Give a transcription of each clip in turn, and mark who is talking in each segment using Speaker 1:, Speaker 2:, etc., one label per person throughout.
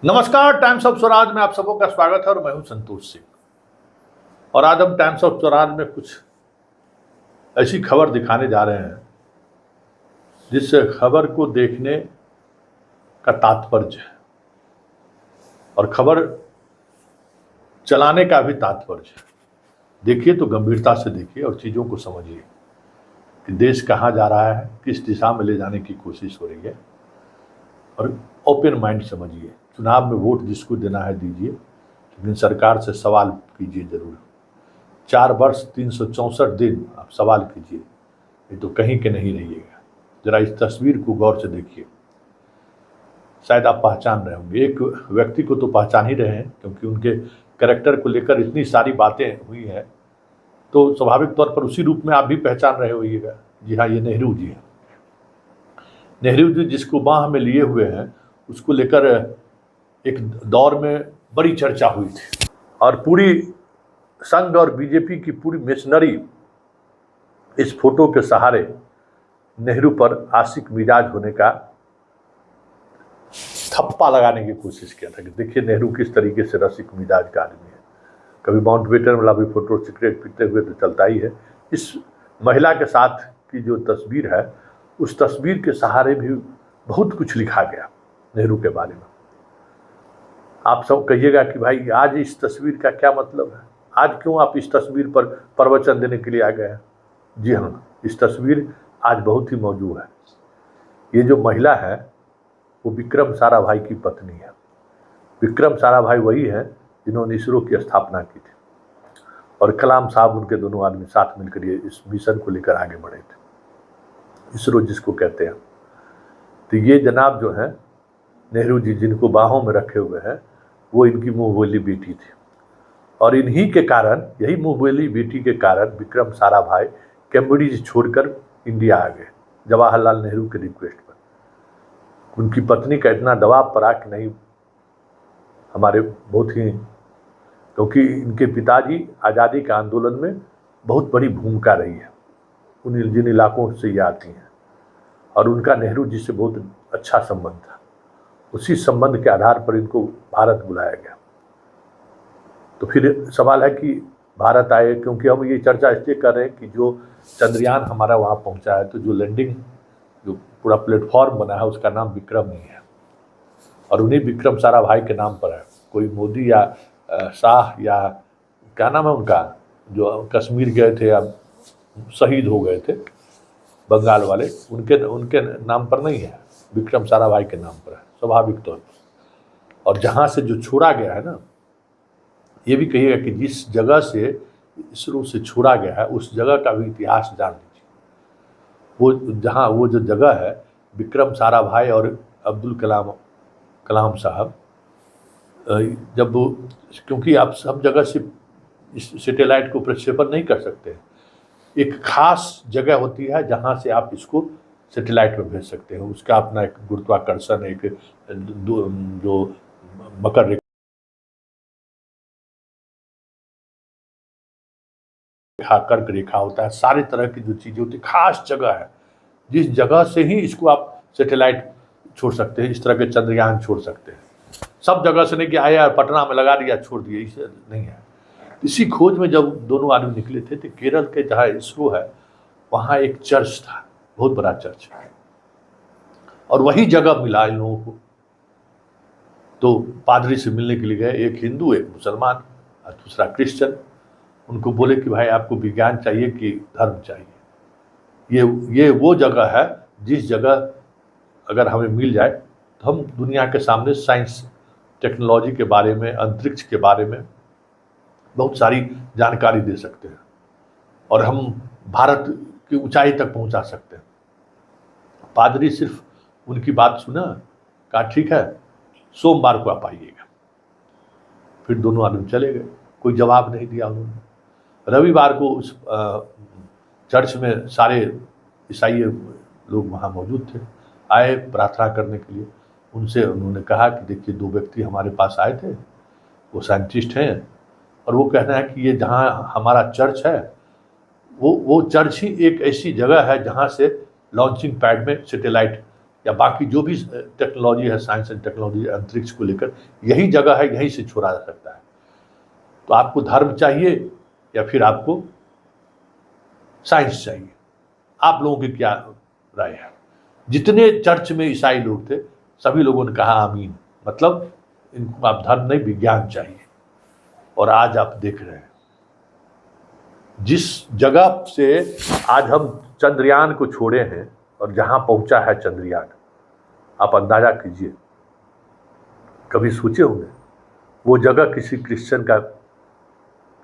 Speaker 1: नमस्कार, times of Swaraj में आप सबों का स्वागत है और मैं हूं संतोष सिंह। और आज हम टाइम्स ऑफ स्वराज में कुछ ऐसी खबर दिखाने जा रहे हैं जिस खबर को देखने का तात्पर्य है और खबर चलाने का भी तात्पर्य है। देखिए तो गंभीरता से देखिए और चीज़ों को समझिए कि देश कहाँ जा रहा है, किस दिशा में ले जाने की कोशिश हो रही है, और ओपन माइंड समझिए। चुनाव में वोट जिसको देना है दीजिए, लेकिन सरकार से सवाल कीजिए जरूर। 4 वर्ष 364 दिन आप सवाल कीजिए, ये तो कहीं के नहीं रहिएगा। जरा इस तस्वीर को गौर से देखिए, शायद आप पहचान रहे होंगे। एक व्यक्ति को तो पहचान ही रहे हैं क्योंकि उनके कैरेक्टर को लेकर इतनी सारी बातें हुई हैं, तो स्वाभाविक तौर पर उसी रूप में आप भी पहचान रहे होइएगा। जी हाँ, ये नेहरू जी हैं। नेहरू जी जिसको बाह में लिए हुए हैं, उसको लेकर एक दौर में बड़ी चर्चा हुई थी और पूरी संघ और बीजेपी की पूरी मशीनरी इस फोटो के सहारे नेहरू पर आशिक मिजाज होने का थप्पा लगाने की कोशिश किया था कि देखिए नेहरू किस तरीके से रसिक मिजाज का आदमी है। कभी माउंटबेटन वाला भी फोटो सिगरेट पीते हुए तो चलता ही है। इस महिला के साथ की जो तस्वीर है, उस तस्वीर के सहारे भी बहुत कुछ लिखा गया नेहरू के बारे में। आप सब कहिएगा कि भाई आज इस तस्वीर का क्या मतलब है, आज क्यों आप इस तस्वीर पर प्रवचन देने के लिए आ गए हैं। जी हाँ, इस तस्वीर आज बहुत ही मौजूद है। ये जो महिला है वो विक्रम साराभाई की पत्नी है। विक्रम साराभाई वही है जिन्होंने इसरो की स्थापना की थी और कलाम साहब उनके दोनों आदमी साथ मिलकर ये इस मिशन को लेकर आगे बढ़े थे, इसरो जिसको कहते हैं। तो ये जनाब जो है नेहरू जी, जिनको बाहों में रखे हुए हैं, वो इनकी मुँह बोली बेटी थी। और इन्हीं के कारण, यही मुँह बोली बेटी के कारण विक्रम साराभाई कैम्ब्रिज छोड़कर इंडिया आ गए जवाहरलाल नेहरू के रिक्वेस्ट पर। उनकी पत्नी का इतना दबाव पड़ा कि नहीं, हमारे बहुत ही, क्योंकि इनके पिताजी आज़ादी के आंदोलन में बहुत बड़ी भूमिका रही है, उन जिन इलाकों से ये आती हैं, और उनका नेहरू जी से बहुत अच्छा संबंध था। उसी संबंध के आधार पर इनको भारत बुलाया गया। तो फिर सवाल है कि भारत आए, क्योंकि हम ये चर्चा इसलिए कर रहे हैं कि जो चंद्रयान हमारा वहाँ पहुँचा है, तो जो लैंडिंग, जो पूरा प्लेटफॉर्म बना है, उसका नाम विक्रम नहीं है और उन्हीं विक्रम साराभाई के नाम पर है। कोई मोदी या शाह या क्या नाम है उनका, जो कश्मीर गए थे या शहीद हो गए थे बंगाल वाले, उनके नाम पर नहीं है, विक्रम साराभाई के नाम पर है स्वाभाविक तौर पर। और जहाँ से जो छोड़ा गया है ना, ये भी कहिएगा कि जिस जगह से इसरो से छोड़ा गया है उस जगह का भी इतिहास जान लीजिए। वो जहाँ, वो जो जगह है, विक्रम साराभाई और अब्दुल कलाम साहब, जब वो, क्योंकि आप सब जगह से इस सैटेलाइट को प्रक्षेपण नहीं कर सकते, एक खास जगह होती है जहाँ से आप इसको सैटेलाइट में भेज सकते हैं। उसका अपना एक गुरुत्वाकर्षण, एक जो मकर रेखा, कर्क रेखा होता है, सारी तरह की जो चीज़ें होती है, खास जगह है जिस जगह से ही इसको आप सैटेलाइट छोड़ सकते हैं। इस तरह के चंद्रयान छोड़ सकते हैं, सब जगह से नहीं कि आया पटना में लगा दिया छोड़ दिए, इसे नहीं है। इसी खोज में जब दोनों आदमी निकले थे, तो केरल के जहाँ इसरो है वहाँ एक चर्च था, बहुत बड़ा चर्च, और वही जगह मिला इन लोगों को। तो पादरी से मिलने के लिए गए, एक हिंदू, एक मुसलमान और दूसरा क्रिश्चियन। उनको बोले कि भाई आपको विज्ञान चाहिए कि धर्म चाहिए। ये वो जगह है जिस जगह अगर हमें मिल जाए तो हम दुनिया के सामने साइंस टेक्नोलॉजी के बारे में, अंतरिक्ष के बारे में बहुत सारी जानकारी दे सकते हैं और हम भारत की ऊंचाई तक पहुंचा सकते हैं। पादरी सिर्फ उनकी बात सुना, कहा ठीक है सोमवार को आप आइएगा। फिर दोनों आदमी चले गए, कोई जवाब नहीं दिया उन्होंने। रविवार को उस चर्च में सारे ईसाई लोग वहाँ मौजूद थे, आए प्रार्थना करने के लिए। उनसे उन्होंने कहा कि देखिए 2 व्यक्ति हमारे पास आए थे, वो साइंटिस्ट हैं और वो कहना है कि ये जहाँ हमारा चर्च है वो चर्च ही एक ऐसी जगह है जहाँ से लॉन्चिंग पैड में सैटेलाइट या बाकी जो भी टेक्नोलॉजी है, साइंस एंड टेक्नोलॉजी, अंतरिक्ष को लेकर, यही जगह है, यहीं से छोड़ा जा सकता है। तो आपको धर्म चाहिए या फिर आपको साइंस चाहिए? आप लोगों की क्या राय है? जितने चर्च में ईसाई लोग थे सभी लोगों ने कहा आमीन, मतलब इनको आप धर्म नहीं, विज्ञान चाहिए। और आज आप देख रहे हैं जिस जगह से आज हम चंद्रयान को छोड़े हैं और जहां पहुंचा है चंद्रयान, आप अंदाजा कीजिए। कभी सोचे होंगे वो जगह किसी क्रिश्चियन का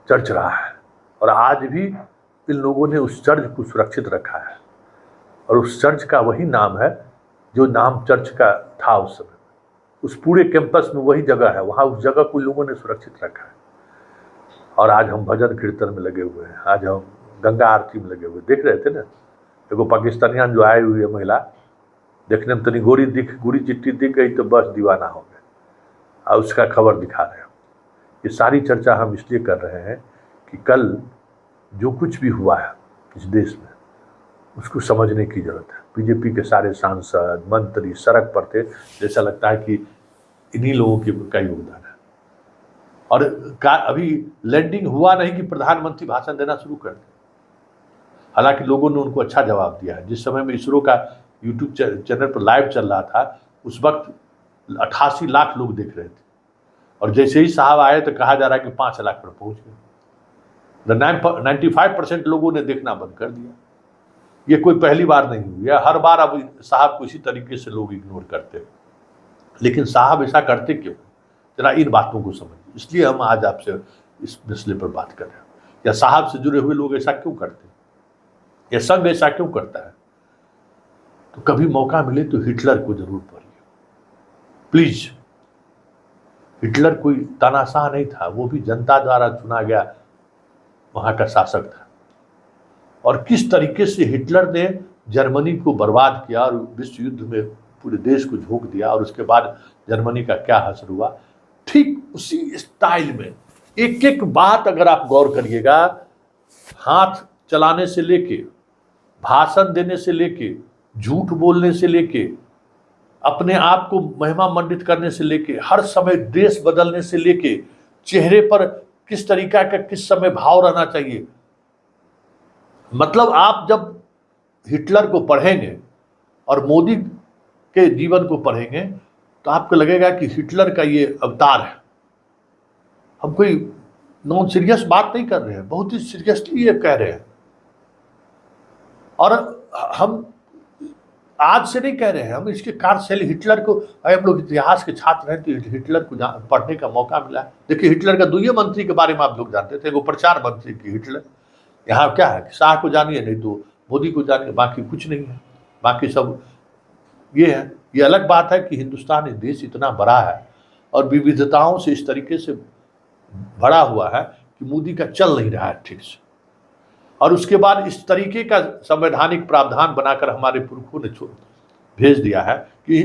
Speaker 1: चर्च रहा है, और आज भी इन लोगों ने उस चर्च को सुरक्षित रखा है। और उस चर्च का वही नाम है जो नाम चर्च का था उस समय। उस पूरे कैंपस में वही जगह है, वहाँ उस जगह को लोगों ने सुरक्षित रखा है। और आज हम भजन कीर्तन में लगे हुए हैं, आज हम गंगा आरती में लगे हुए। देख रहे थे ना, देखो पाकिस्तानियान जो आई हुई है महिला, देखने में तनी गोरी चिट्ठी दिख गई तो बस दीवाना हो गए, और उसका खबर दिखा रहे हैं। ये सारी चर्चा हम इसलिए कर रहे हैं कि कल जो कुछ भी हुआ है इस देश में उसको समझने की जरूरत है। बीजेपी के सारे सांसद मंत्री सड़क पर थे, जैसा लगता है कि इन्हीं लोगों का योगदान है। और अभी लैंडिंग हुआ नहीं कि प्रधानमंत्री भाषण देना शुरू कर दिया। हालांकि लोगों ने उनको अच्छा जवाब दिया है। जिस समय में इसरो का यूट्यूब चैनल पर लाइव चल रहा था, उस वक्त 88 लाख लोग देख रहे थे, और जैसे ही साहब आए तो कहा जा रहा है कि 5 लाख पर पहुंच गए। 95% लोगों ने देखना बंद कर दिया। ये कोई पहली बार नहीं हुई है, हर बार अब साहब को इसी तरीके से लोग इग्नोर करते हैं। लेकिन साहब ऐसा करते क्यों? जरा इन बातों को समझिए। इसलिए हम आज आपसे इस मसले पर बात कर रहे हैं। या साहब से जुड़े हुए लोग ऐसा क्यों करते हैं, या संघ ऐसा क्यों करता है? तो कभी मौका मिले तो हिटलर को जरूर पढ़िए प्लीज। हिटलर कोई तानाशाह नहीं था, वो भी जनता द्वारा चुना गया वहां का शासक था। और किस तरीके से हिटलर ने जर्मनी को बर्बाद किया और विश्व युद्ध में पूरे देश को झोंक दिया, और उसके बाद जर्मनी का क्या हश्र हुआ, ठीक उसी स्टाइल में एक एक बात अगर आप गौर करिएगा, हाथ चलाने से लेके, भाषण देने से लेके, झूठ बोलने से लेके, अपने आप को महिमा मंडित करने से लेके, हर समय देश बदलने से लेके, चेहरे पर किस तरीका का किस समय भाव रहना चाहिए। मतलब आप जब हिटलर को पढ़ेंगे और मोदी के जीवन को पढ़ेंगे तो आपको लगेगा कि हिटलर का ये अवतार है। हम कोई नॉन सीरियस बात नहीं कर रहे हैं, बहुत ही सीरियसली ये कह रहे हैं। और हम आज से नहीं कह रहे हैं, हम इसके कार्यशैली हिटलर को, हम लोग इतिहास के छात्र हैं तो हिटलर को पढ़ने का मौका मिला है। देखिए हिटलर का 2 मंत्री के बारे में आप लोग जानते थे, वो प्रचार मंत्री की हिटलर। यहाँ क्या है कि शाह को जानिए नहीं तो मोदी को जानिए, बाकी कुछ नहीं है। बाकी सब ये है। ये अलग बात है कि हिंदुस्तान देश इतना बड़ा है और विविधताओं से इस तरीके से भरा हुआ है कि मोदी का चल नहीं रहा है ठीक से। और उसके बाद इस तरीके का संवैधानिक प्रावधान बनाकर हमारे पुरखों ने भेज दिया है कि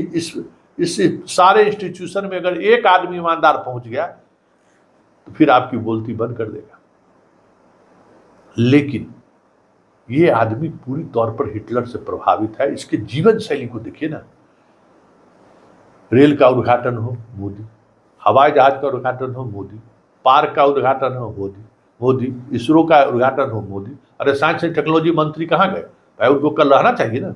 Speaker 1: इस सारे इंस्टीट्यूशन में अगर एक आदमी ईमानदार पहुंच गया तो फिर आपकी बोलती बंद कर देगा। लेकिन ये आदमी पूरी तौर पर हिटलर से प्रभावित है। इसके जीवन शैली को देखिए ना, रेल का उद्घाटन हो मोदी, हवाई जहाज का उद्घाटन हो मोदी, पार्क का उद्घाटन हो मोदी, इसरो का उद्घाटन हो मोदी। अरे साइंस एंड टेक्नोलॉजी मंत्री कहाँ गए भाई? उनको कल रहना चाहिए ना।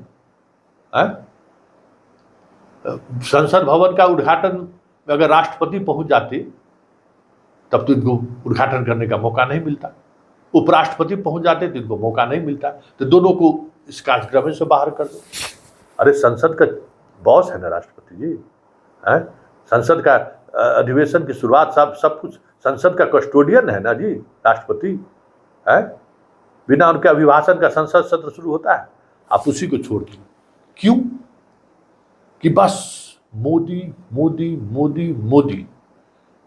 Speaker 1: संसद भवन का उद्घाटन अगर राष्ट्रपति पहुंच जाते तब तो इनको उद्घाटन करने का मौका नहीं मिलता, उपराष्ट्रपति पहुंच जाते तो इनको मौका नहीं मिलता। तो दोनों को इस कार्यक्रम से बाहर कर दो। अरे संसद का बॉस है ना राष्ट्रपति जी, संसद का अधिवेशन की शुरुआत सब कुछ संसद का कस्टोडियन है ना जी राष्ट्रपति है। बिना उनके अभिभाषण का संसद सत्र शुरू होता है? आप उसी को छोड़ दिए। क्यों? कि बस मोदी मोदी मोदी मोदी,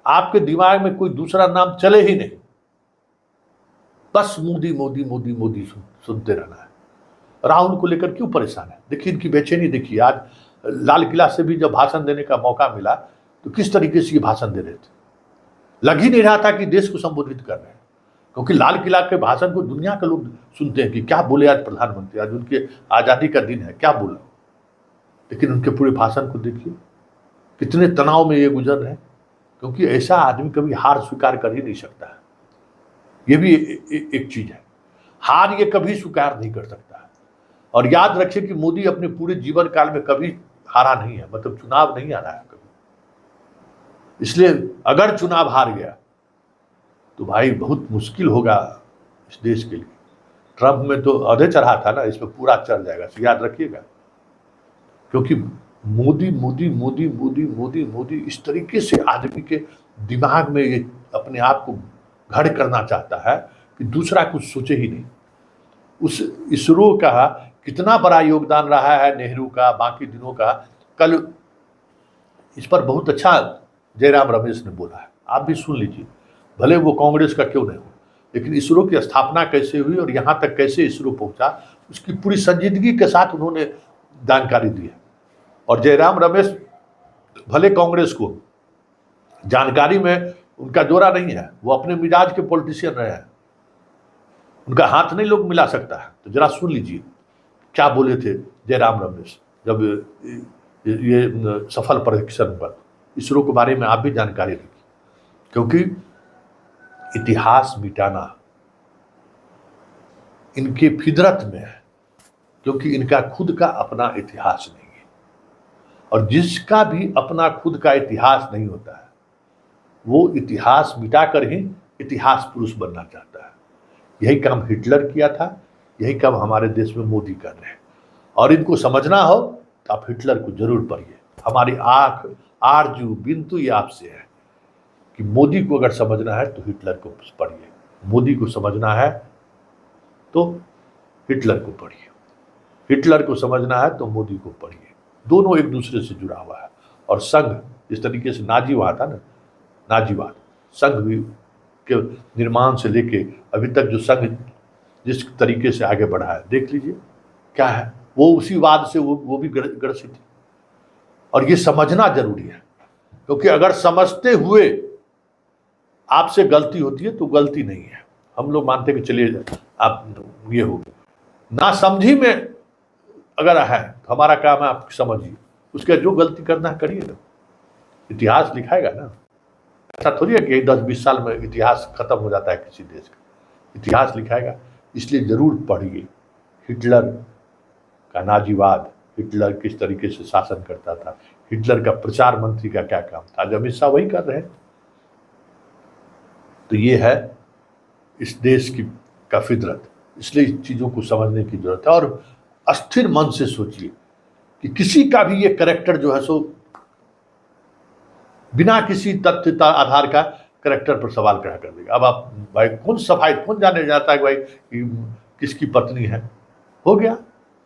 Speaker 1: आपके दिमाग में कोई दूसरा नाम चले ही नहीं, बस मोदी मोदी मोदी मोदी सुनते रहना है। राहुल को लेकर क्यों परेशान है? देखिए इनकी बेचैनी देखिए। आज लाल किला से भी जब भाषण देने का मौका मिला तो किस तरीके से ये भाषण दे रहे थे, लग ही नहीं रहा था कि देश को संबोधित कर रहे हैं। क्योंकि लाल किला के भाषण को दुनिया के लोग सुनते हैं कि क्या बोले आज प्रधानमंत्री, आज उनके आज़ादी का दिन है, क्या बोला। लेकिन उनके पूरे भाषण को देखिए, कितने तनाव में ये गुजर रहे हैं, क्योंकि ऐसा आदमी कभी हार स्वीकार कर ही नहीं सकता है। ये भी एक चीज है, हार ये कभी स्वीकार नहीं कर सकता है। और याद रखिए कि मोदी अपने पूरे जीवन काल में कभी हारा नहीं है, मतलब चुनाव नहीं हारा है कभी। इसलिए अगर चुनाव हार गया तो भाई बहुत मुश्किल होगा इस देश के लिए। ट्रंप में तो आधे चढ़ा था ना, इसमें पूरा चढ़ जाएगा, याद रखिएगा। क्योंकि मोदी मोदी मोदी मोदी मोदी मोदी इस तरीके से आदमी के दिमाग में ये अपने आप को घड़ करना चाहता है कि दूसरा कुछ सोचे ही नहीं। उस इसरो का कितना बड़ा योगदान रहा है, नेहरू का, बाकी दिनों का। कल इस पर बहुत अच्छा जयराम रमेश ने बोला है, आप भी सुन लीजिए, भले वो कांग्रेस का क्यों नहीं हो, लेकिन इसरो की स्थापना कैसे हुई और यहाँ तक कैसे इसरो पहुंचा, उसकी पूरी संजीदगी के साथ उन्होंने जानकारी दी है। और जयराम रमेश भले कांग्रेस को जानकारी में उनका जोरा नहीं है, वो अपने मिजाज के पॉलिटिशियन रहे हैं, उनका हाथ नहीं लोग मिला सकता है। तो जरा सुन लीजिए क्या बोले थे जयराम रमेश जब ये सफल परीक्षण पर। इसरो के बारे में आप भी जानकारी रखिए, क्योंकि इतिहास मिटाना इनके फितरत में है, क्योंकि इनका खुद का अपना इतिहास नहीं है। और जिसका भी अपना खुद का इतिहास नहीं होता है, वो इतिहास मिटाकर ही इतिहास पुरुष बनना चाहता है। यही काम हिटलर किया था, यही काम हमारे देश में मोदी कर रहे हैं। और इनको समझना हो तो आप हिटलर को जरूर पढ़िए। हमारी आंख आरजू बिंतु ये आपसे है कि मोदी को अगर समझना है तो हिटलर को पढ़िए, मोदी को समझना है तो हिटलर को पढ़िए, हिटलर को समझना है तो मोदी को पढ़िए। दोनों एक दूसरे से जुड़ा हुआ है। और संघ जिस तरीके से नाजीवाद था ना, नाजीवाद संघ भी के निर्माण से लेके अभी तक जो संघ जिस तरीके से आगे बढ़ा है, देख लीजिए क्या है, वो उसी वाद से वो भी ग्रसित है। और ये समझना जरूरी है, क्योंकि अगर समझते हुए आपसे गलती होती है तो गलती नहीं है। हम लोग मानते हैं कि चलिए आप ये हो, ना समझी में अगर है तो हमारा काम है आप समझिए, उसके जो गलती करना है करिए ना, इतिहास लिखाएगा ना। ऐसा थोड़ी है कि 10-20 साल में इतिहास खत्म हो जाता है किसी देश का, इतिहास लिखाएगा। इसलिए जरूर पढ़िए हिटलर का नाजीवाद, हिटलर किस तरीके से शासन करता था, हिटलर का प्रचार मंत्री का क्या काम था, आज अमित शाह वही कर रहे हैं। तो ये है इस देश की का फितरत, इसलिए इस चीज़ों को समझने की जरूरत है। और अस्थिर मन से सोचिए कि किसी का भी ये कैरेक्टर जो है सो बिना किसी तथ्य आधार का कैरेक्टर पर सवाल खड़ा कर देगा। अब आप भाई कौन सफाई कौन जाने जाता है कि भाई किसकी पत्नी है, हो गया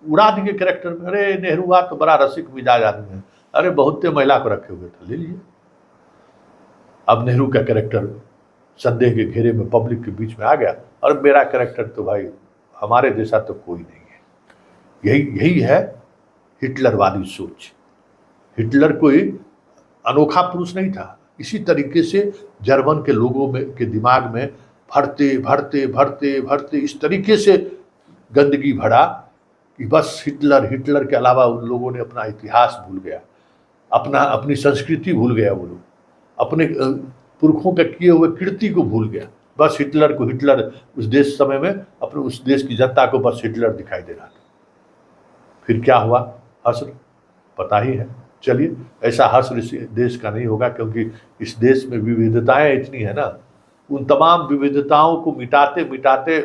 Speaker 1: उड़ा देंगे कैरेक्टर में। अरे नेहरू हुआ तो बड़ा रसिक मिजाज आदमी है, अरे बहुत से महिला को रखे हुए थे, ले लीजिए। अब नेहरू का कैरेक्टर संदेह के घेरे में पब्लिक के बीच में आ गया, और मेरा कैरेक्टर तो भाई हमारे जैसा तो कोई नहीं है। यही है हिटलरवादी सोच। हिटलर कोई अनोखा पुरुष नहीं था, इसी तरीके से जर्मन के लोगों में के दिमाग में भरते भरते भरते भरते इस तरीके से गंदगी भरा कि बस हिटलर के अलावा उन लोगों ने अपना इतिहास भूल गया, अपनी संस्कृति भूल गया, वो लोग अपने पुरखों के किए हुए कीर्ति को भूल गया। बस हिटलर उस देश समय में अपने उस देश की जनता को बस हिटलर दिखाई दे रहा था। फिर क्या हुआ, हश्र पता ही है। चलिए, ऐसा हश्र इस देश का नहीं होगा, क्योंकि इस देश में विविधताएं इतनी है ना, उन तमाम विविधताओं को मिटाते मिटाते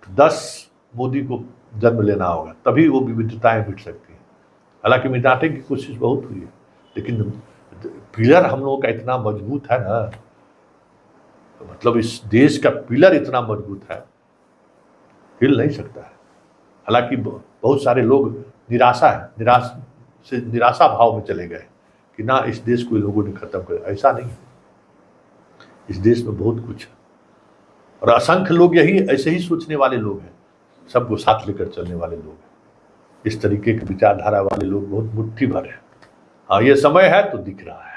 Speaker 1: 10 मोदी को जन्म लेना होगा, तभी वो विविधताएं मिट सकती हैं। हालांकि मिटाने की कोशिश बहुत हुई है, लेकिन पिलर हम लोगों का इतना मजबूत है ना, मतलब इस देश का पिलर इतना मजबूत है, हिल नहीं सकता है। हालांकि बहुत सारे लोग निराशा भाव में चले गए कि ना इस देश को लोगों ने खत्म कर, ऐसा नहीं है। इस देश में बहुत कुछ है, और असंख्य लोग यही ऐसे ही सोचने वाले लोग हैं, सबको साथ लेकर चलने वाले लोग हैं। इस तरीके की विचारधारा वाले लोग बहुत मुट्ठी भर हैं। हाँ, ये समय है तो दिख रहा है।